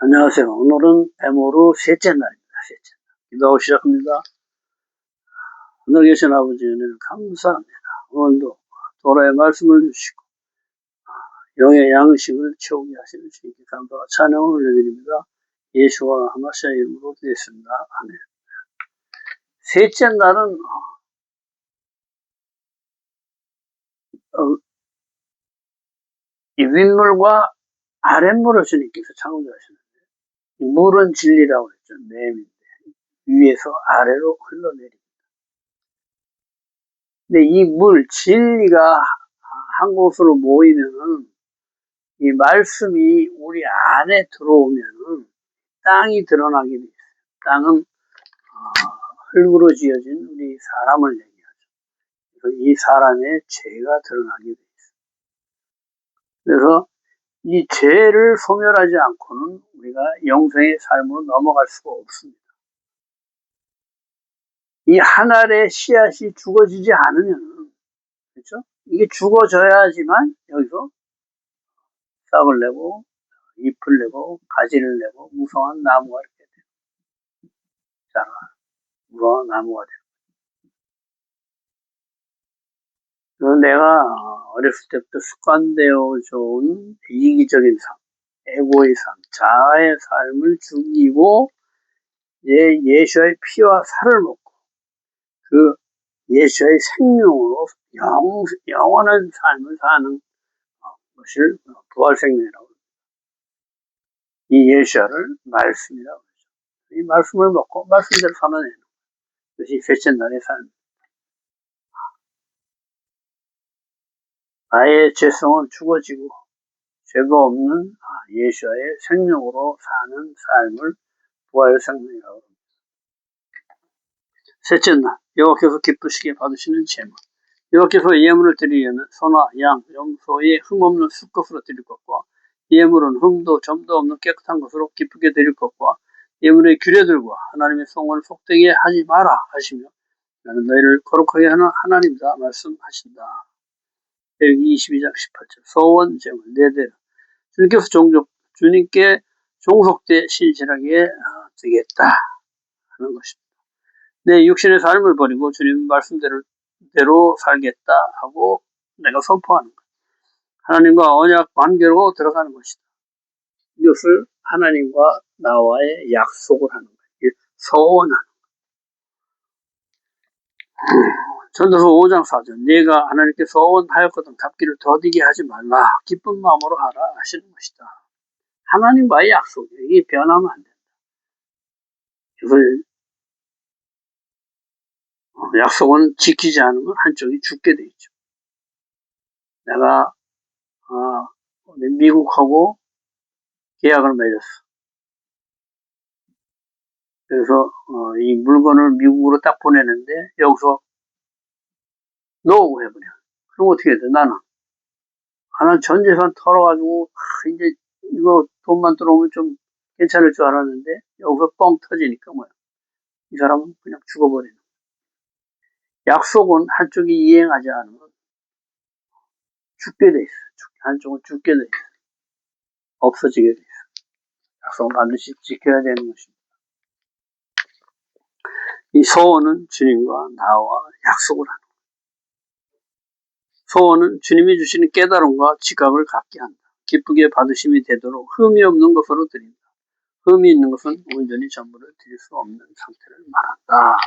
안녕하세요. 오늘은 애모루 셋째 날입니다. 셋째 날. 기도하고 시작합니다. 하늘 계신 아버지 은혜를 감사합니다. 오늘도 도라의 말씀을 주시고 영의 양식을 채우게 하시는 주님께 감사와 찬양을 올려드립니다. 예수와 하나시아 이름으로 기도했습니다. 아멘. 셋째 날은 이 윗물과 아랫물을 주님께서 창조하시는데, 물은 진리라고 했죠. 뱀인데 위에서 아래로 흘러내립니다. 근데 이 물, 진리가 한 곳으로 모이면은, 이 말씀이 우리 안에 들어오면은 땅이 드러나게 돼 있어요. 땅은 흙으로 지어진 우리 사람을 얘기하죠. 그래서 이 사람의 죄가 드러나게 돼 있어요. 그래서 이 죄를 소멸하지 않고는 우리가 영생의 삶으로 넘어갈 수가 없습니다. 이 한 알의 씨앗이 죽어지지 않으면, 그렇죠? 이게 죽어져야지만 여기서 싹을 내고 잎을 내고 가지를 내고 무성한 나무가 이렇게 돼요. 자라 무성한 나무가 돼요. 그래서 내가 어렸을 때부터 습관되어 좋은 이기적인 삶, 에고의 삶, 자아의 삶을 죽이고 예수의 피와 살을 먹고 그 예수의 생명으로 영원한 삶을 사는 것을 부활생명이라고 합니다. 이 예수를 말씀이라고 하죠. 이 말씀을 먹고 말씀대로 살아내는 것이 셋째 날의 삶. 나의 죄성은 죽어지고 죄가 없는 예수의 생명으로 사는 삶을 부활생명이라고 합니다. 셋째 날, 여호와께서 기쁘시게 받으시는 제물. 여호와께서 예물을 드리려면 소나 양, 염소의 흠없는 수컷으로 드릴 것과 예물은 흠도 점도 없는 깨끗한 것으로 기쁘게 드릴 것과 예물의 규례들과 하나님의 성을 속되게 하지 마라 하시며 나는 너희를 거룩하게 하는 하나님이다 말씀하신다. 레위기 22장 18절. 소원 제물 네 대로 주님께 종속되 신실하게 되겠다 하는 것입니다. 내 육신의 삶을 버리고 주님 말씀대로 살겠다 하고 내가 선포하는 것. 하나님과 언약 관계로 들어가는 것이다. 이것을 하나님과 나와의 약속을 하는 거예요. 서원하는 거예요. 전도서 5장 4절. 네가 하나님께 서원하였거든 갚기를 더디게 하지 말라. 기쁜 마음으로 하라 하시는 것이다. 하나님과의 약속이에요. 이게 변하면 안 된다. 이걸 약속은 지키지 않으면 한쪽이 죽게 돼 있죠. 내가 미국하고 계약을 맺었어. 그래서 이 물건을 미국으로 딱 보내는데 여기서 노 해버려. 그럼 어떻게 돼? 나는 전 재산 털어가지고 이제 이거 돈만 들어오면 좀 괜찮을 줄 알았는데 여기서 뻥 터지니까 뭐야. 이 사람은 그냥 죽어버리는 거야. 약속은 한쪽이 이행하지 않으면 죽게 돼 있어. 한쪽은 죽게 돼 있어. 없어지게 돼 있어. 약속은 반드시 지켜야 되는 것입니다. 이 소원은 주님과 나와 약속을 하는 거예요. 소원은 주님이 주시는 깨달음과 지각을 갖게 한다. 기쁘게 받으심이 되도록 흠이 없는 것으로 드린다. 흠이 있는 것은 온전히 전부를 드릴 수 없는 상태를 말한다.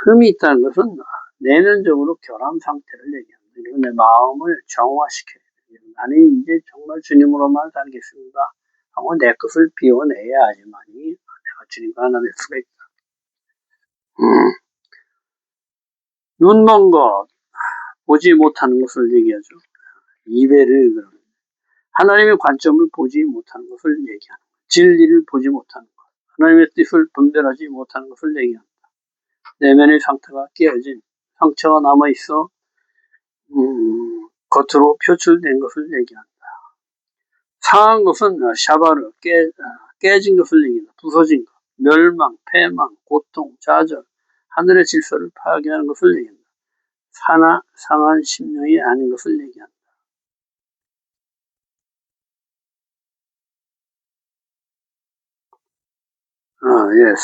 흠이 있다는 것은 내면적으로 결함 상태를 얘기합니다. 그리고 내 마음을 정화시켜야 돼요. 나는 이제 정말 주님으로만 살겠습니다 하고 내 것을 비워내야지만이 내가 주님과 하나 될 수가 있다. 눈 먼 것, 보지 못하는 것을 얘기하죠. 이베르, 하나님의 관점을 보지 못하는 것을 얘기하는 것. 진리를 보지 못하는 것. 하나님의 뜻을 분별하지 못하는 것을 얘기합니다. 내면의 상태가 깨어진 상처가 남아있어 겉으로 표출된 것을 얘기한다. 상한 것은 샤바르, 깨진 것을 얘기한다. 부서진 것, 멸망, 패망, 고통, 좌절, 하늘의 질서를 파괴하는 것을 얘기한다. 상한 심령이 아닌 것을 얘기한다. 예,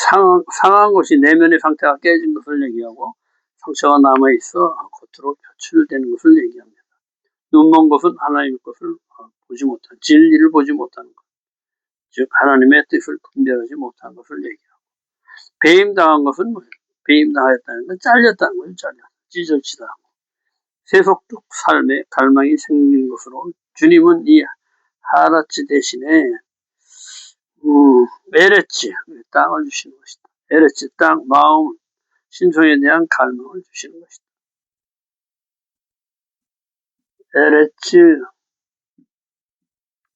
상한 것이 내면의 상태가 깨진 것을 얘기하고 상처가 남아있어 겉으로 표출되는 것을 얘기합니다. 눈먼 것은 하나님의 것을 보지 못한, 진리를 보지 못하는 것. 즉, 하나님의 뜻을 분별하지 못한 것을 얘기하고. 배임당한 것은 뭐예요? 배임당하였다는 건 잘렸다는 거예요. 찢어지다. 세속적 삶에 갈망이 생긴 것으로 주님은 이 하라치 대신에 에레치, 땅을 주시는 것이다. 에레치, 땅, 마음, 신성에 대한 갈망을 주시는 것이다. 에레치,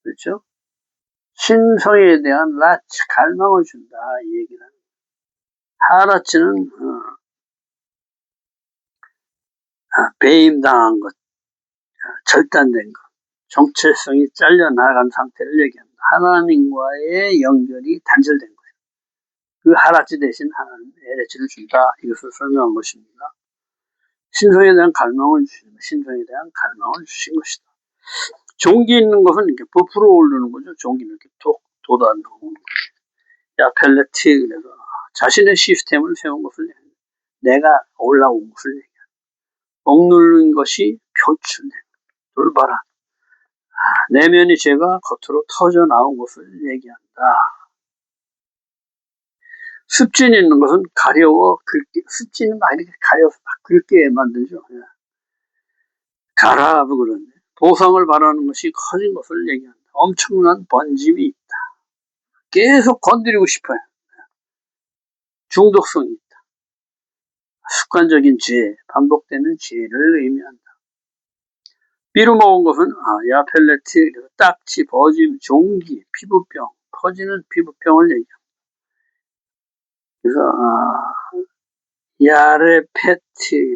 그렇죠? 신성에 대한 라치, 갈망을 준다. 이 얘기는. 하라치는 배임당한 것, 절단된 것, 정체성이 잘려나간 상태를 얘기합니다. 하나님과의 연결이 단절된 거예요. 그 하라치 대신 하나님 에레치를 준다. 이것을 설명한 것입니다. 신성에 대한 갈망을 주신 것, 신성에 대한 갈망을 주신 것이다. 종기 있는 것은 이렇게 부풀어 오르는 거죠. 종기는 이렇게 돋아오는 거죠. 야펠레티, 그래서 자신의 시스템을 세운 것을 내가 올라온 것을 얘기합니다. 억누른 것이 표출된 돌바라. 내면의 죄가 겉으로 터져 나온 것을 얘기한다. 습진이 있는 것은 가려워 긁게, 습진은 막 이렇게 가려 긁게 만들죠. 가라고 그러는데 보상을 바라는 것이 커진 것을 얘기한다. 엄청난 번짐이 있다. 계속 건드리고 싶어요. 중독성이 있다. 습관적인 죄, 반복되는 죄를 의미한다. 삐루 먹은 것은 야펠레티, 딱지, 버짐, 종기, 피부병, 커지는 피부병을 얘기합니다. 그래서 야레페티,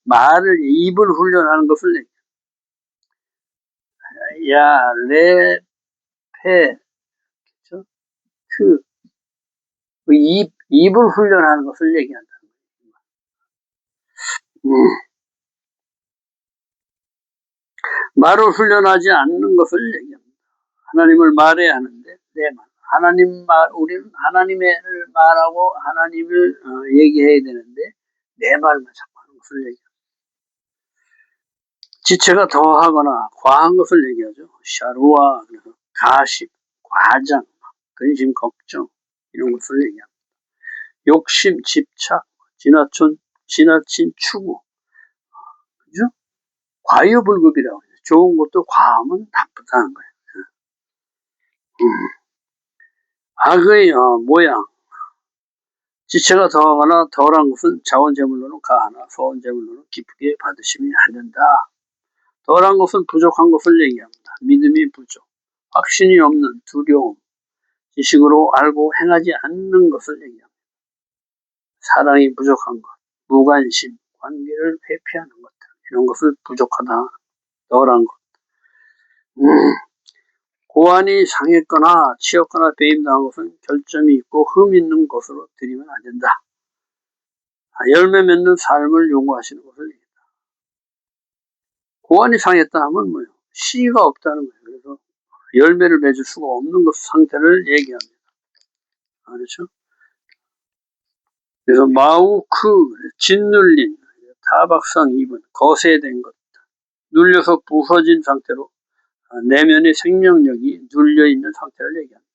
말을 입을 훈련하는 것을 얘기합니다. 야레페, 그렇죠? 입을 훈련하는 것을 얘기한다. 말을 훈련하지 않는 것을 얘기합니다. 하나님을 말해야 하는데 내 말. 우리는 하나님을 말하고 하나님을 얘기해야 되는데 내 말만 자꾸 하는 것을 얘기합니다. 지체가 더하거나 과한 것을 얘기하죠. 샤루아, 가십, 과장, 근심, 걱정 이런 것을 얘기합니다. 욕심, 집착, 지나친 추구, 그죠? 과유불급이라고 해요. 좋은 것도 과하면 나쁘다는 거예요. 악의 모양, 지체가 더하거나 덜한 것은 자원제물로는 가하나 소원제물로는 기쁘게 받으시면 안 된다. 덜한 것은 부족한 것을 얘기합니다. 믿음이 부족, 확신이 없는 두려움, 지식으로 알고 행하지 않는 것을 얘기합니다. 사랑이 부족한 것, 무관심, 관계를 회피하는 것들, 이런 것을 부족하다, 덜한 것. 고안이 상했거나 치였거나 배임당한 것은 결점이 있고 흠 있는 것으로 드리면 안 된다. 열매 맺는 삶을 요구하시는 것을 얘기합니다. 고안이 상했다 하면 뭐예요? 씨가 없다는 거예요. 그래서 열매를 맺을 수가 없는 것 상태를 얘기합니다. 그렇죠? 그래서 마우크, 짓눌린, 타박상 입은, 거세된 것, 눌려서 부서진 상태로 내면의 생명력이 눌려있는 상태를 얘기합니다.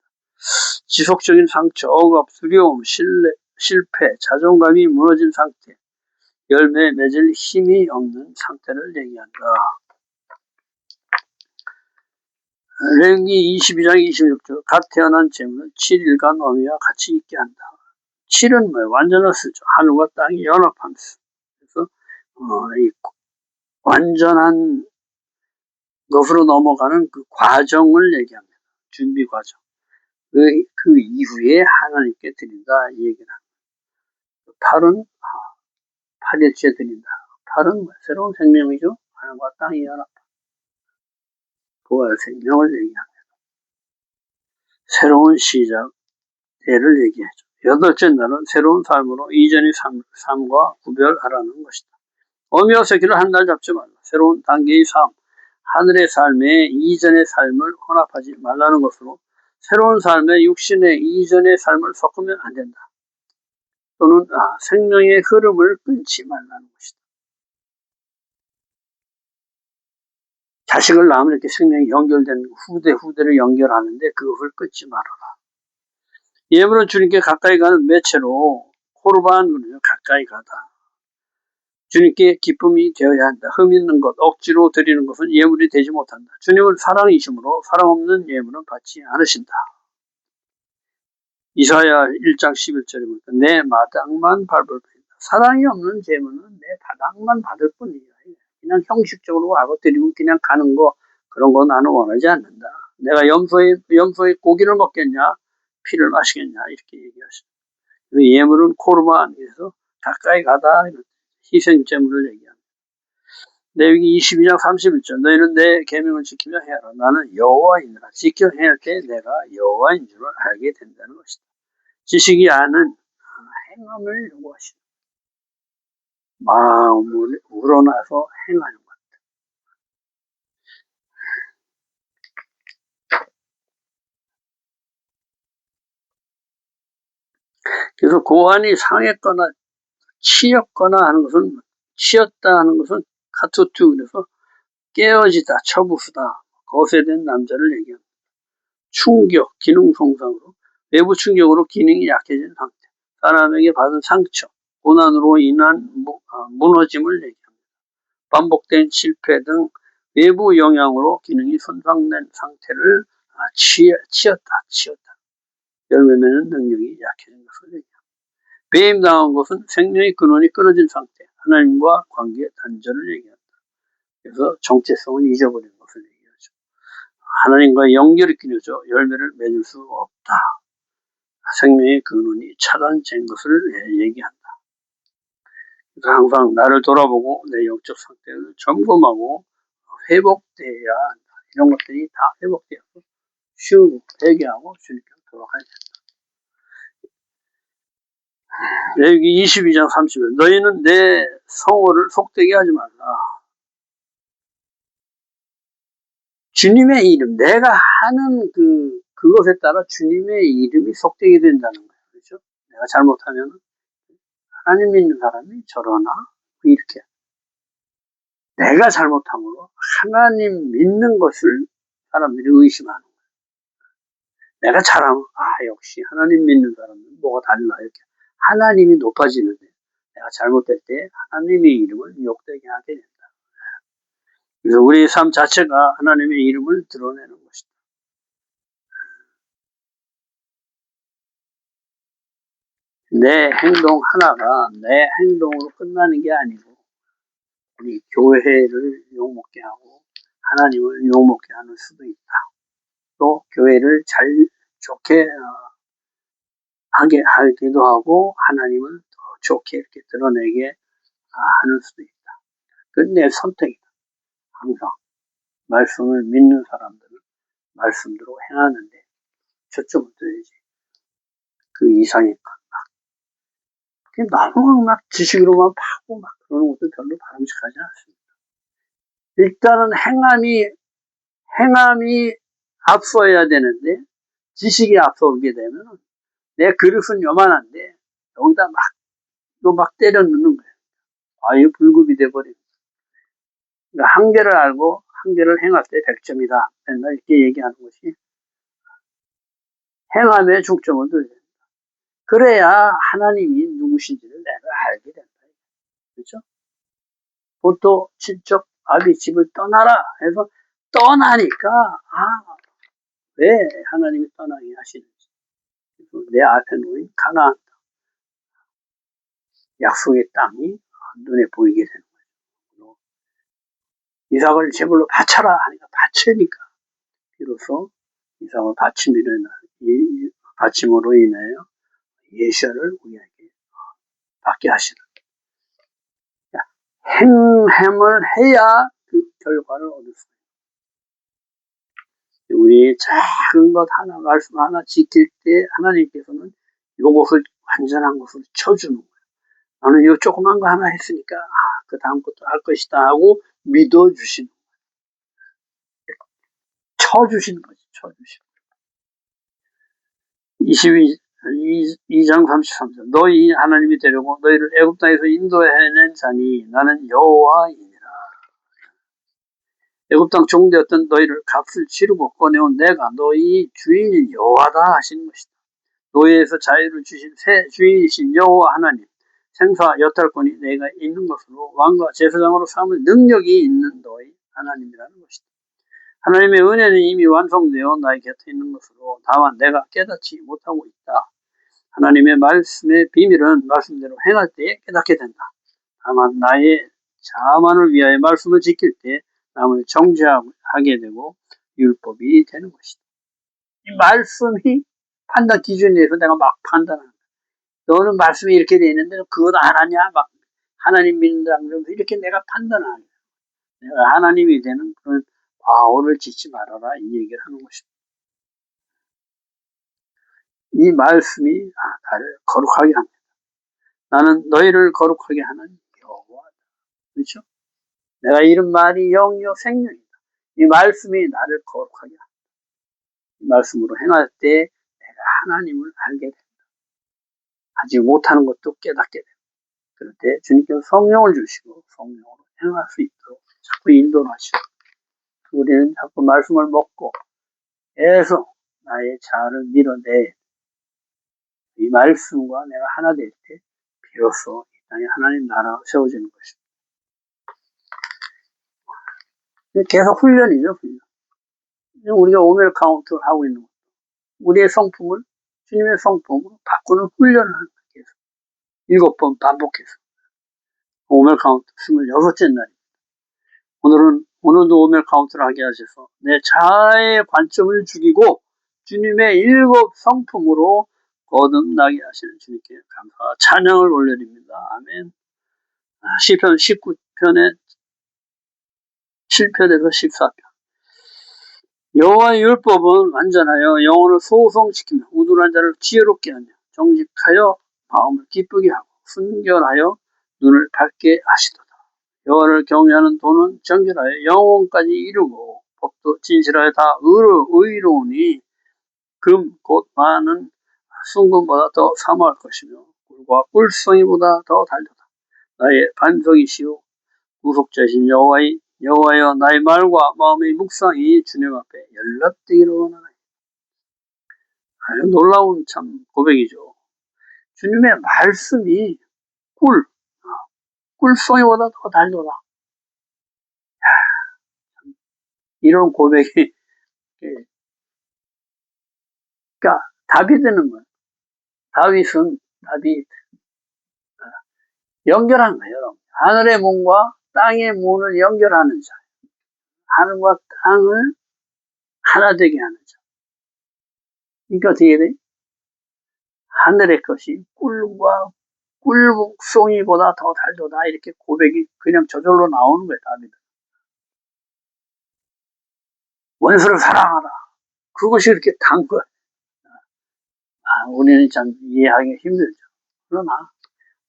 지속적인 상처, 억압, 두려움, 실패, 자존감이 무너진 상태, 열매 맺을 힘이 없는 상태를 얘기한다. 레위기 22장 26절, 갓 태어난 재물은 7일간 어미와 같이 있게 한다. 7은 뭐예요? 완전한 수죠. 하늘과 땅이 연합하면서. 그래서 이 완전한 것으로 넘어가는 그 과정을 얘기합니다. 준비 과정. 그 이후에 하나님께 드린다 이 얘기는. 8은 8일째 드린다. 8은 뭐예요? 새로운 생명이죠. 하늘과 땅이 연합. 부활 생명을 얘기합니다. 새로운 시작, 때를 얘기하죠. 8째 날은 새로운 삶으로 이전의 삶과 구별하라는 것이다. 어미와 새끼를 한 날 잡지 말라. 새로운 단계의 삶, 하늘의 삶에 이전의 삶을 혼합하지 말라는 것으로 새로운 삶에 육신의 이전의 삶을 섞으면 안 된다. 또는 생명의 흐름을 끊지 말라는 것이다. 자식을 낳으면 이렇게 생명이 연결된 후대를 연결하는데 그것을 끊지 말아라. 예물은 주님께 가까이 가는 매체로 코르반으로 가까이 가다. 주님께 기쁨이 되어야 한다. 흠 있는 것, 억지로 드리는 것은 예물이 되지 못한다. 주님은 사랑이시므로 사랑 없는 예물은 받지 않으신다. 이사야 1장 11절에 보니까 내 마당만 밟을 뿐이다. 사랑이 없는 제물은 내 바닥만 받을 뿐이야. 그냥 형식적으로 하고 드리고 그냥 가는 거 그런 거 나는 원하지 않는다. 내가 염소의 고기를 먹겠냐 피를 마시겠냐 이렇게 얘기하십니다. 예물은 코르반에서 가까이 가다 희생제물을 얘기합니다. 레위기 22장 31절 너희는 내 계명을 지키며 행하라. 나는 여호와이니라. 지켜 행할 때 내가 여호와인 줄을 알게 된다는 것이다. 지식이 아는 행함을 요구하시는 마음을 우러나서 행하는 것. 그래서 고환이 상했거나 치였거나 하는 것은 치였다 하는 것은 카투투 그래서 깨어지다 처부수다 거세된 남자를 얘기합니다. 충격 기능 손상으로 외부 충격으로 기능이 약해진 상태 사람에게 받은 상처 고난으로 인한 무너짐을 얘기합니다. 반복된 실패 등 외부 영향으로 기능이 손상된 상태를 치였다. 열매 맺는 능력이 약해진 것을 얘기합니다. 배임당한 것은 생명의 근원이 끊어진 상태, 하나님과 관계 단절을 얘기한다. 그래서 정체성을 잊어버린 것을 얘기하죠. 하나님과 연결이 끊어져 열매를 맺을 수 없다. 생명의 근원이 차단된 것을 얘기한다. 그래서 항상 나를 돌아보고 내 영적 상태를 점검하고 회복돼야 한다. 이런 것들이 다 회복되어서 쉬우고 회개하고 주님께로 돌아가야 된다. 레위기 22장 30절 너희는 내 성호를 속되게 하지 말라. 주님의 이름 내가 하는 그것에 따라 주님의 이름이 속되게 된다는 거예요. 그렇죠? 내가 잘못하면 하나님 믿는 사람이 저러나 이렇게 내가 잘못함으로 하나님 믿는 것을 사람들이 의심하는 거예요. 내가 잘하면 역시 하나님 믿는 사람은 뭐가 달라 이렇게 하나님이 높아지는데 내가 잘못될 때 하나님의 이름을 욕되게 하게 된다. 그래서 우리의 삶 자체가 하나님의 이름을 드러내는 것이다. 내 행동 하나가 내 행동으로 끝나는 게 아니고 우리 교회를 욕먹게 하고 하나님을 욕먹게 하는 수도 있다. 또 교회를 잘 좋게 하기도 하고 하나님을 더 좋게 이렇게 드러내게 하는 수도 있다. 그건 내 선택이다. 항상 말씀을 믿는 사람들은 말씀대로 행하는데 초점을 둬야지. 그 이상의 너무 막 지식으로만 파고 막 그러는 것도 별로 바람직하지 않습니다. 일단은 행함이 앞서야 되는데 지식이 앞서게 되면 내 그릇은 요만한데 여기다 막 때려 넣는 거예요. 아예 불급이 돼버립니다. 그러니까 한계를 알고 한계를 행할 때 100점이다. 맨날 이렇게 얘기하는 것이 행함에 중점을 둬야 됩니다. 그래야 하나님이 누구신지를 내가 알게 된다. 그렇죠? 보통 친척 아비 집을 떠나라 해서 떠나니까 왜 하나님이 떠나게 하시는지 내 앞에 놓인 가나안 약속의 땅이 눈에 보이게 되는 거예요. 이삭을 제물로 바쳐라 하니까 바치니까 비로소 이삭을 바침으로 인하여 예시를 우리에게 받게 하시는 행함을 해야 그 결과를 얻을 수 있어요. 우리 작은 것 하나 말씀 하나 지킬 때 하나님께서는 요것을 완전한 것을 쳐주는 거예요. 나는 요 조그만 거 하나 했으니까 그 다음 것도 할 것이다 하고 믿어주시는 거예요. 쳐주시는 거지. 쳐주시는 거예요. 22장 33절. 너희 하나님이 되려고 너희를 애굽 땅에서 인도해낸 자니 나는 여호와이니라. 애굽 땅 종되었던 너희를 값을 치르고 꺼내온 내가 너희 주인인 여호와다 하시는 것이다. 노예에서 자유를 주신 새 주인이신 여호와 하나님, 생사 여탈권이 내가 있는 것으로 왕과 제사장으로 삼을 능력이 있는 너희 하나님이라는 것이다. 하나님의 은혜는 이미 완성되어 나의 곁에 있는 것으로 다만 내가 깨닫지 못하고 있다. 하나님의 말씀의 비밀은 말씀대로 행할 때에 깨닫게 된다. 다만 나의 자만을 위하여 말씀을 지킬 때 남을 정죄하게 되고 율법이 되는 것이다. 이 말씀이 판단 기준에 대해서 내가 막 판단한다. 너는 말씀이 이렇게 돼 있는데 그것 안 하냐? 막 하나님 믿는다 그러면서 이렇게 내가 판단하는 거야. 내가 하나님이 되는 그런 과오를 짓지 말아라 이 얘기를 하는 것입니다. 이 말씀이 나를 거룩하게 합니다. 나는 너희를 거룩하게 하는 여호와다. 그렇죠? 내가 이런 말이 영이요 생명이다. 이 말씀이 나를 거룩하게 합니다. 이 말씀으로 행할 때 내가 하나님을 알게 된다. 하지 못하는 것도 깨닫게 된다. 그럴 때 주님께서 성령을 주시고 성령으로 행할 수 있도록 자꾸 인도를 하시고 우리는 자꾸 말씀을 먹고 계속 나의 자아를 밀어내 이 말씀과 내가 하나 될 때 비로소 이 땅에 하나님 나라가 세워지는 것입니다. 계속 훈련이죠. 훈련. 우리가 오멜 카운트를 하고 있는 것. 우리의 성품을 주님의 성품으로 바꾸는 훈련을 하는 거예요. 계속 7번 반복해서. 오멜 카운트 26째 날입니다. 오늘도 오멜 카운트를 하게 하셔서 내 자아의 관점을 죽이고 주님의 7 성품으로 거듭나게 하시는 주님께 감사와 찬양을 올려드립니다. 아멘. 시편 19편에 7편에서 14편. 여호와의 율법은 완전하여 영혼을 소성시키며 우둔한 자를 지혜롭게 하며 정직하여 마음을 기쁘게 하고 순결하여 눈을 밝게 하시도다. 여호와를 경외하는 도는 정결하여 영혼까지 이루고 법도 진실하여 다 의로우니 금 곧 많은 순금보다 더 사모할 것이며 꿀과 꿀송이보다 더 달도다. 나의 반석이시오 구속자신 여호와여 나의 말과 마음의 묵상이 주님 앞에 연락되기를 원하나이다. 놀라운 참 고백이죠. 주님의 말씀이 꿀송이보다 더 달도다. 이런 고백이 그러니까 다윗은 연결한 거예요. 하늘의 문과 땅의 문을 연결하는 자. 하늘과 땅을 하나 되게 하는 자. 그러니까 어떻게 돼? 하늘의 것이 꿀송이보다 더 달도다. 이렇게 고백이 그냥 저절로 나오는 거예요, 다윗은. 원수를 사랑하라. 그것이 이렇게 단 거예요. 우리는 참 이해하기 힘들죠. 그러나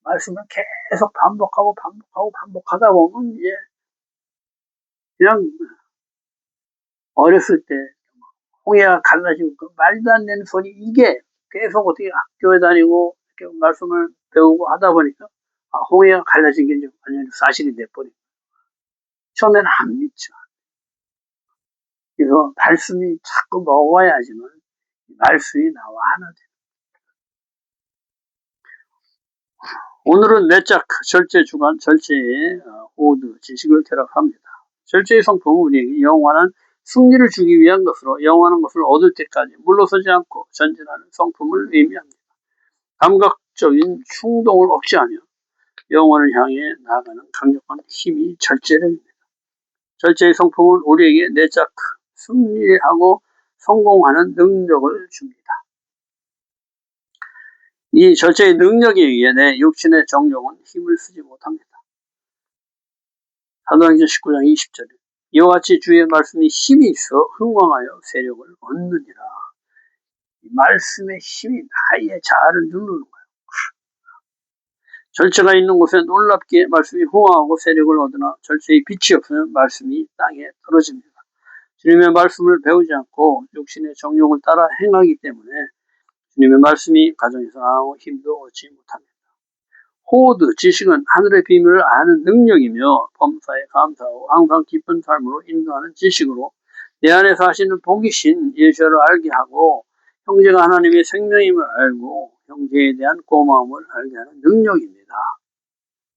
말씀을 계속 반복하다 보면 이제 그냥 어렸을 때 홍해가 갈라지고 그 말도 안 되는 소리 이게 계속 어떻게 학교에 다니고 이렇게 말씀을 배우고 하다 보니까 홍해가 갈라진 게 이제 완전히 사실이 돼버리고 처음에는 안 믿죠. 그래서 말씀이 자꾸 먹어야지만 말씀이 나와 하나 돼. 오늘은 내적 절제 주간 절제의 호드 지식을 결합합니다. 절제의 성품은 우리에게 영원한 승리를 주기 위한 것으로 영원한 것을 얻을 때까지 물러서지 않고 전진하는 성품을 의미합니다. 감각적인 충동을 억제하며 영원을 향해 나아가는 강력한 힘이 절제력입니다. 절제의 성품은 우리에게 내적 승리하고 성공하는 능력을 줍니다. 이 절제의 능력에 의해 내 육신의 정욕은 힘을 쓰지 못합니다. 사도행전 19장 20절에 이와 같이 주의 말씀이 힘이 있어 흥왕하여 세력을 얻느니라. 이 말씀의 힘이 나의 자아를 누르는 거예요. 절제가 있는 곳에 놀랍게 말씀이 흥왕하고 세력을 얻으나 절제의 빛이 없으면 말씀이 땅에 떨어집니다. 주님의 말씀을 배우지 않고 육신의 정욕을 따라 행하기 때문에 주님의 말씀이 가정에서 아무 힘도 얻지 못합니다. 호드, 지식은 하늘의 비밀을 아는 능력이며 범사에 감사하고 항상 기쁜 삶으로 인도하는 지식으로 내 안에 사시는 복이신 예수를 알게 하고 형제가 하나님의 생명임을 알고 형제에 대한 고마움을 알게 하는 능력입니다.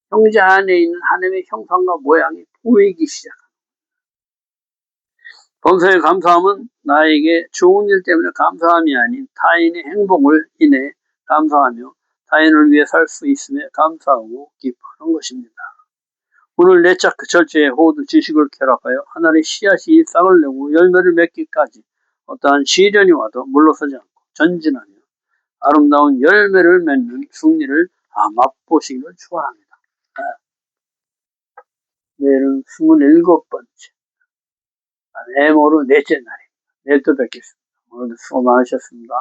형제 안에 있는 하나님의 형상과 모양이 보이기 시작합니다. 범사에 감사함은 나에게 좋은 일 때문에 감사함이 아닌 타인의 행복을 인해 감사하며 타인을 위해 살 수 있음에 감사하고 기뻐하는 것입니다. 오늘 내적 절제의 호드 지식을 결합하여 하나님의 씨앗이 싹을 내고 열매를 맺기까지 어떠한 시련이 와도 물러서지 않고 전진하며 아름다운 열매를 맺는 승리를 맛보시기를 축원합니다. 내일은 27번째 에모르 넷째 날입니다. 내일 또 뵙겠습니다. 오늘도 수고 많으셨습니다.